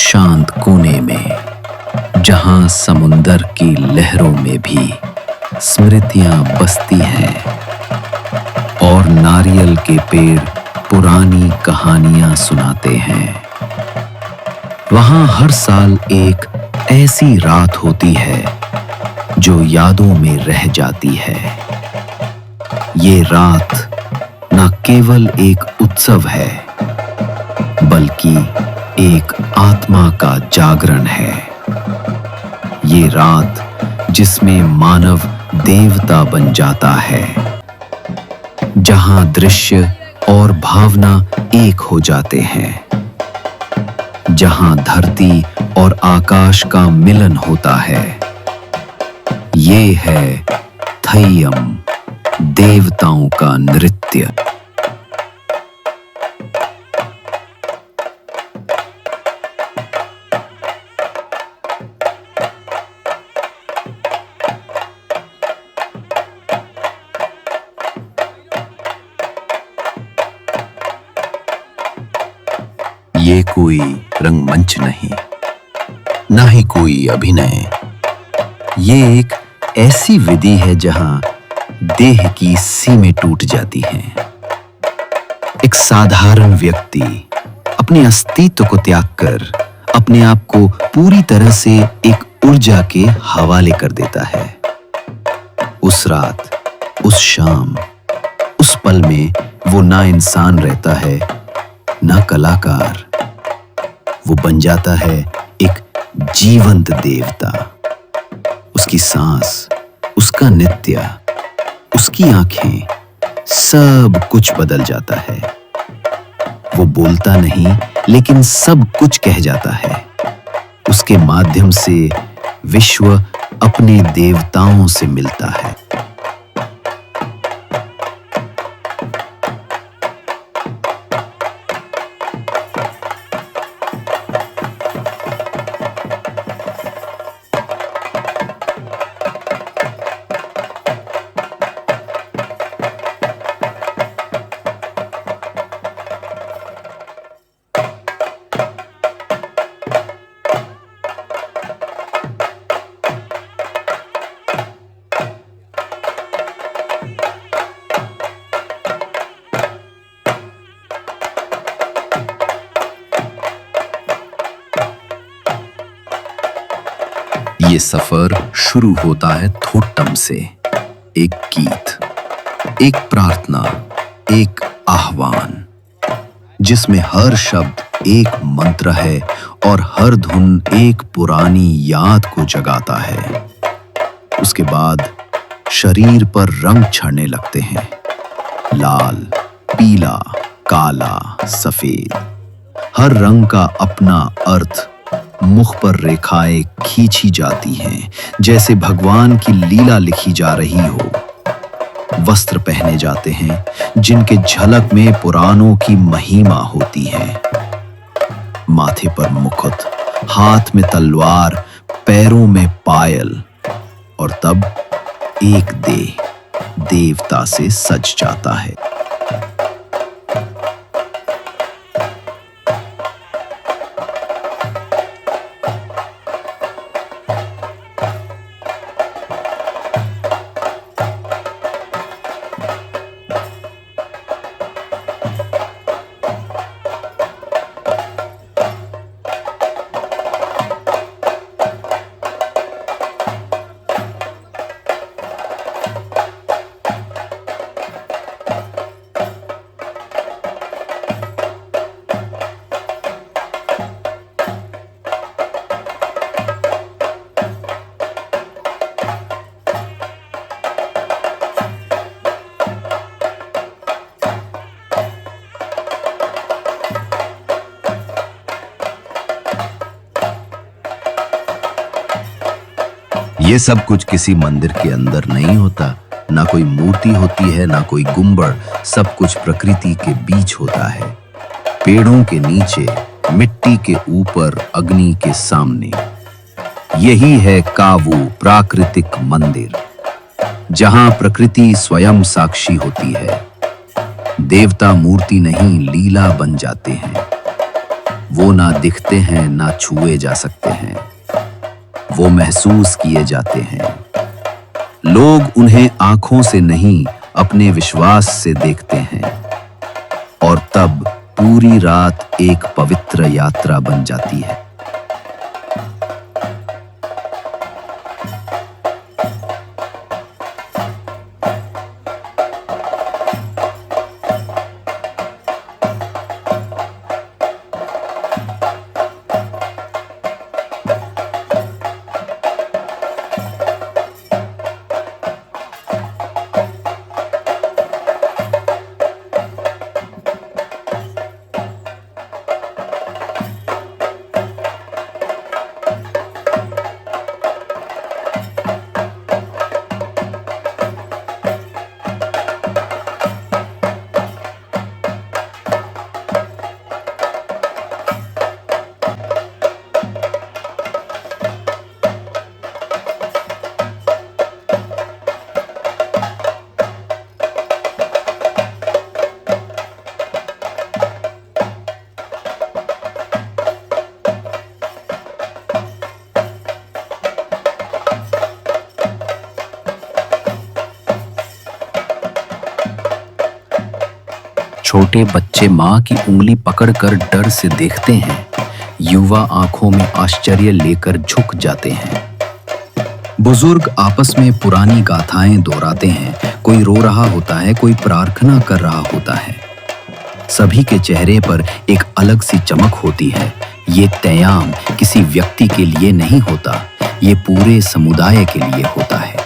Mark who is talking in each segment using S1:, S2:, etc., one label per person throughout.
S1: शांत कोने में, जहां समुंदर की लहरों में भी स्मृतियां बसती हैं और नारियल के पेड़ पुरानी कहानियां सुनाते हैं, वहां हर साल एक ऐसी रात होती है जो यादों में रह जाती है। ये रात न केवल एक उत्सव है, बल्कि एक आत्मा का जागरण है। ये रात जिसमें मानव देवता बन जाता है, जहां दृश्य और भावना एक हो जाते हैं, जहां धरती और आकाश का मिलन होता है। ये है थैयम, देवताओं का नृत्य। ये कोई रंगमंच नहीं, ना ही कोई अभिनय। ये एक ऐसी विधि है जहां देह की सीमें टूट जाती हैं। एक साधारण व्यक्ति अपने अस्तित्व को त्याग कर अपने आप को पूरी तरह से एक ऊर्जा के हवाले कर देता है। उस रात, उस शाम, उस पल में वो ना इंसान रहता है, ना कलाकार। वो बन जाता है एक जीवंत देवता। उसकी सांस, उसका नृत्य, उसकी आंखें, सब कुछ बदल जाता है। वो बोलता नहीं, लेकिन सब कुछ कह जाता है। उसके माध्यम से विश्व अपने देवताओं से मिलता है। ये सफर शुरू होता है थोट्टम से। एक गीत, एक प्रार्थना, एक आह्वान, जिसमें हर शब्द एक मंत्र है और हर धुन एक पुरानी याद को जगाता है। उसके बाद शरीर पर रंग छड़ने लगते हैं, लाल, पीला, काला, सफेद। हर रंग का अपना अर्थ। मुख पर रेखाएं खींची जाती हैं, जैसे भगवान की लीला लिखी जा रही हो। वस्त्र पहने जाते हैं जिनके झलक में पुराणों की महिमा होती है। माथे पर मुकुट, हाथ में तलवार, पैरों में पायल, और तब एक देह देवता से सज जाता है। ये सब कुछ किसी मंदिर के अंदर नहीं होता, ना कोई मूर्ति होती है, ना कोई गुंबद। सब कुछ प्रकृति के बीच होता है, पेड़ों के नीचे, मिट्टी के ऊपर, अग्नि के सामने। यही है कावू प्राकृतिक मंदिर, जहां प्रकृति स्वयं साक्षी होती है। देवता मूर्ति नहीं, लीला बन जाते हैं। वो ना दिखते हैं ना छुए जा सकते हैं, वो महसूस किए जाते हैं। लोग उन्हें आंखों से नहीं अपने विश्वास से देखते हैं और तब पूरी रात एक पवित्र यात्रा बन जाती है। छोटे बच्चे मां की उंगली पकड़कर डर से देखते हैं। युवा आंखों में आश्चर्य लेकर झुक जाते हैं। बुजुर्ग आपस में पुरानी गाथाएं दोहराते हैं। कोई रो रहा होता है, कोई प्रार्थना कर रहा होता है। सभी के चेहरे पर एक अलग सी चमक होती है। ये तयाम किसी व्यक्ति के लिए नहीं होता, ये पूरे समुदाय के लिए होता है।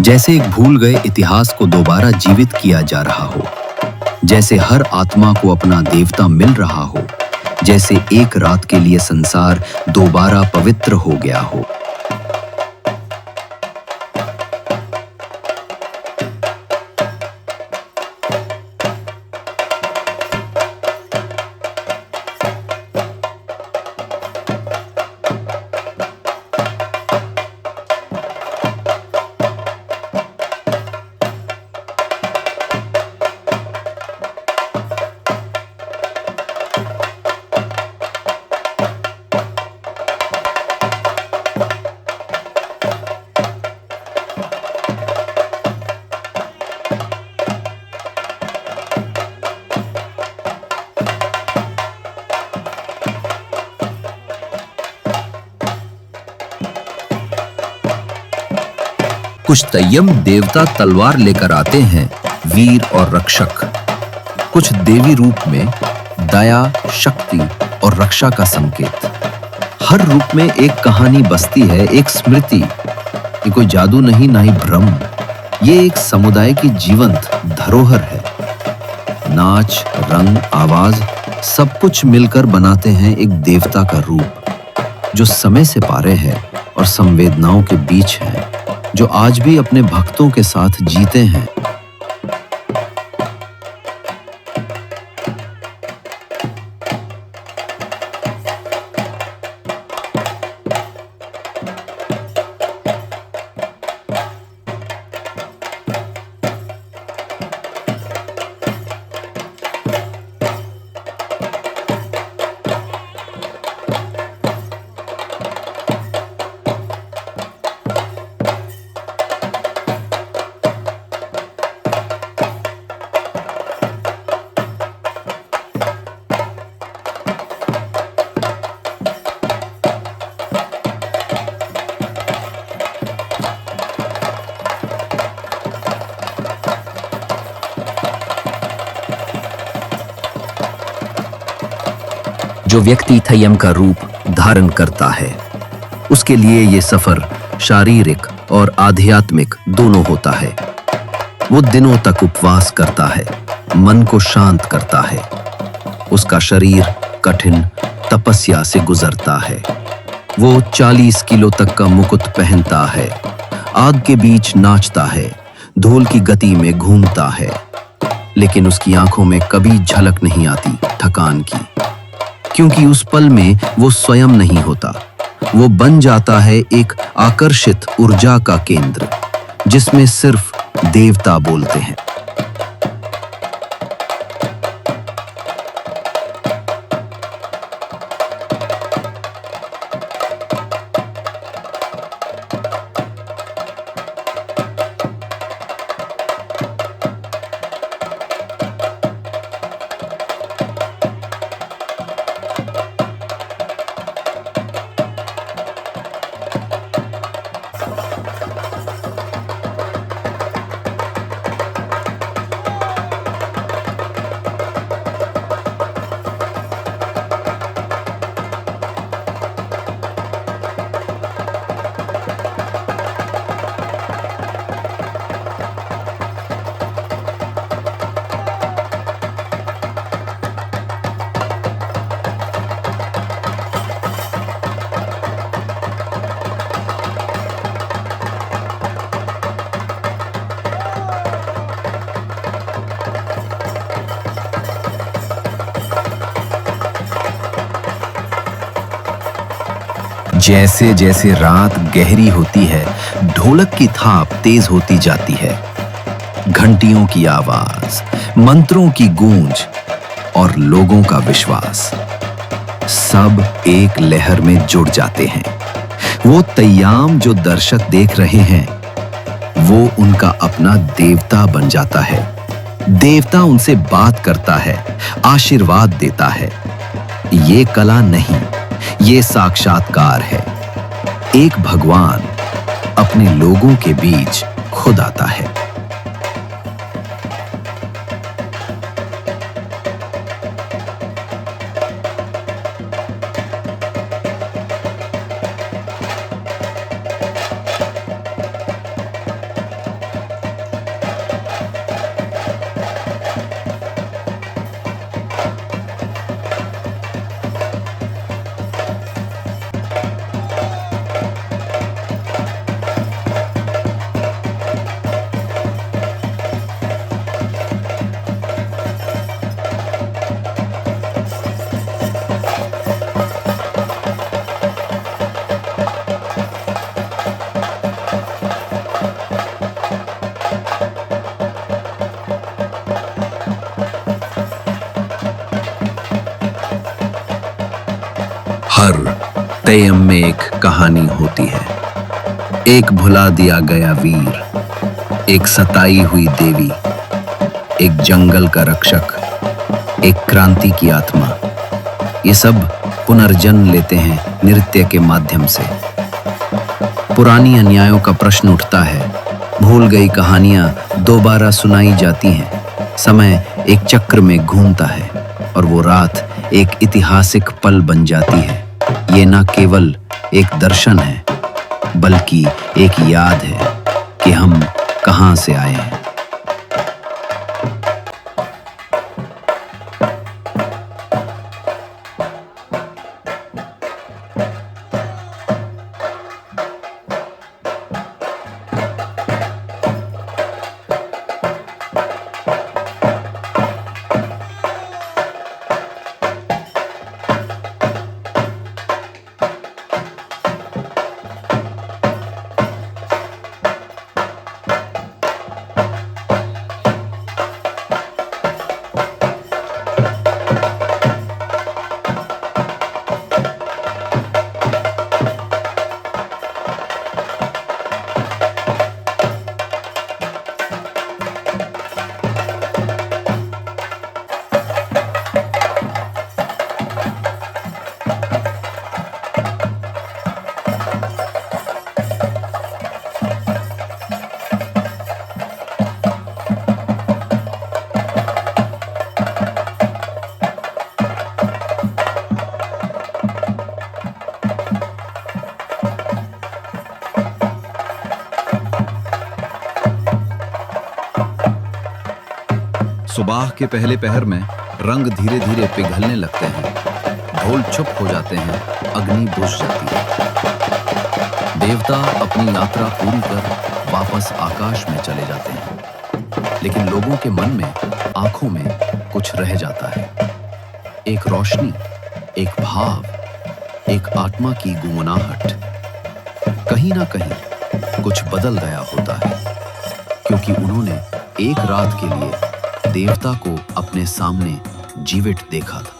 S1: जैसे एक भूल गए इतिहास को दोबारा जीवित किया जा रहा हो, जैसे हर आत्मा को अपना देवता मिल रहा हो, जैसे एक रात के लिए संसार दोबारा पवित्र हो गया हो। कुछ तय्यम देवता तलवार लेकर आते हैं, वीर और रक्षक। कुछ देवी रूप में दया, शक्ति और रक्षा का संकेत। हर रूप में एक कहानी बसती है, एक स्मृति। ये कोई जादू नहीं, ना ही भ्रम। ये एक समुदाय की जीवंत धरोहर है। नाच, रंग, आवाज सब कुछ मिलकर बनाते हैं एक देवता का रूप जो समय से पारे है और संवेदनाओं के बीच है, जो आज भी अपने भक्तों के साथ जीते हैं। जो व्यक्ति थय्यम का रूप धारण करता है, उसके लिए ये सफर शारीरिक और आध्यात्मिक दोनों होता है। वो दिनों तक उपवास करता है, मन को शांत करता है। उसका शरीर कठिन तपस्या से गुजरता है। वो 40 किलो तक का मुकुट पहनता है, आग के बीच नाचता है, धूल की गति में घूमता है, लेकिन उसकी आंखों में कभी झलक नहीं आती थकान की, क्योंकि उस पल में वो स्वयं नहीं होता। वो बन जाता है एक आकर्षित ऊर्जा का केंद्र, जिसमें सिर्फ देवता बोलते हैं। जैसे जैसे रात गहरी होती है, ढोलक की थाप तेज होती जाती है। घंटियों की आवाज, मंत्रों की गूंज और लोगों का विश्वास, सब एक लहर में जुड़ जाते हैं। वो तय्याम जो दर्शक देख रहे हैं, वो उनका अपना देवता बन जाता है। देवता उनसे बात करता है, आशीर्वाद देता है। ये कला नहीं, ये साक्षात्कार है। एक भगवान अपने लोगों के बीच खुद आता है। हर तय्यम में एक कहानी होती है। एक भुला दिया गया वीर, एक सताई हुई देवी, एक जंगल का रक्षक, एक क्रांति की आत्मा। ये सब पुनर्जन्म लेते हैं नृत्य के माध्यम से। पुरानी अन्यायों का प्रश्न उठता है, भूल गई कहानियां दोबारा सुनाई जाती हैं। समय एक चक्र में घूमता है और वो रात एक ऐतिहासिक पल बन जाती है। ये न केवल एक दर्शन है, बल्कि एक याद है कि हम कहां से आए हैं।
S2: सुबह के पहले पहर में रंग धीरे धीरे पिघलने लगते हैं। ढोल चुप हो जाते हैं, अग्नि बुझ जाती है। देवता अपनी यात्रा पूरी कर वापस आकाश में चले जाते हैं, लेकिन लोगों के मन में, आंखों में कुछ रह जाता है। एक रोशनी, एक भाव, एक आत्मा की गुमनाहट। कहीं ना कहीं कुछ बदल गया होता है, क्योंकि उन्होंने एक रात के लिए देवता को अपने सामने जीवित देखा था।